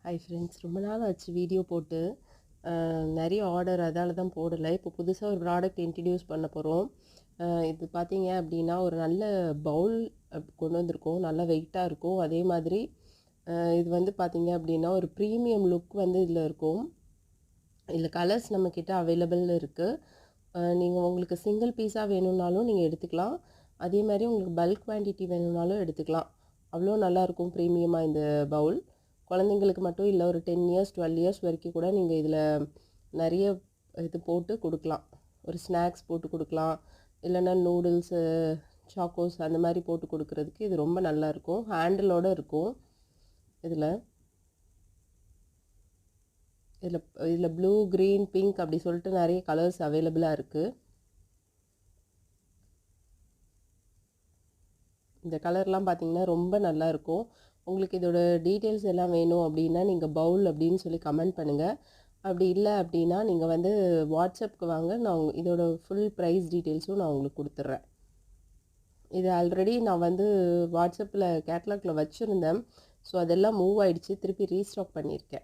Hi friends, ரொம்ப நாள் ஆச்சு வீடியோ போட்டு. நிறைய ஆர்டர் அதால தான் போடலை. இப்போ புதுசாக ஒரு ப்ராடக்ட் இன்ட்ரடியூஸ் பண்ண போகிறோம். இது பார்த்தீங்க அப்படின்னா ஒரு நல்ல பவுல் கொண்டு வந்திருக்கோம். நல்லா வெயிட்டாக இருக்கும். அதே மாதிரி இது வந்து பார்த்தீங்க அப்படின்னா ஒரு ப்ரீமியம் லுக் வந்து இதில் இருக்கும். இதில் கலர்ஸ் நம்மக்கிட்ட அவைலபிள் இருக்குது. நீங்கள் உங்களுக்கு சிங்கிள் பீஸாக வேணும்னாலும் நீங்கள் எடுத்துக்கலாம். அதே மாதிரி உங்களுக்கு பல்க் குவான்டிட்டி வேணும்னாலும் எடுத்துக்கலாம். அவ்வளோ நல்லாயிருக்கும் ப்ரீமியமாக இந்த பவுல். குழந்தைங்களுக்கு மட்டும் இல்லை, ஒரு 10 இயர்ஸ் 12 இயர்ஸ் வரைக்கும் கூட நீங்கள் இதில் நிறைய இது போட்டு கொடுக்கலாம். ஒரு ஸ்நாக்ஸ் போட்டு கொடுக்கலாம், இல்லைன்னா நூடுல்ஸு, சாக்கோஸ் அந்த மாதிரி போட்டு கொடுக்குறதுக்கு இது ரொம்ப நல்லாயிருக்கும். ஹேண்டிலோடு இருக்கும். இதில் இதில் இதில் ப்ளூ, க்ரீன், பிங்க் அப்படி சொல்லிட்டு நிறைய கலர்ஸ் அவைலபிளாக இருக்குது. இந்த கலர்லாம் பார்த்திங்கன்னா ரொம்ப நல்லாயிருக்கும். உங்களுக்கு இதோட டீட்டெயில்ஸ் எல்லாம் வேணும் அப்படின்னா நீங்கள் பவுல் அப்படின்னு சொல்லி கமெண்ட் பண்ணுங்கள். அப்படி இல்லை அப்படின்னா நீங்கள் வந்து வாட்ஸ்அப்புக்கு வாங்க, நான் இதோட ஃபுல் ப்ரைஸ் டீட்டெயில்ஸும் நான் உங்களுக்கு கொடுத்துட்றேன். இது ஆல்ரெடி நான் வந்து வாட்ஸ்அப்பில் கேட்லாகில் வச்சுருந்தேன். ஸோ அதெல்லாம் மூவ் ஆகிடுச்சு, திருப்பி ரீஸ்டாக் பண்ணியிருக்கேன்.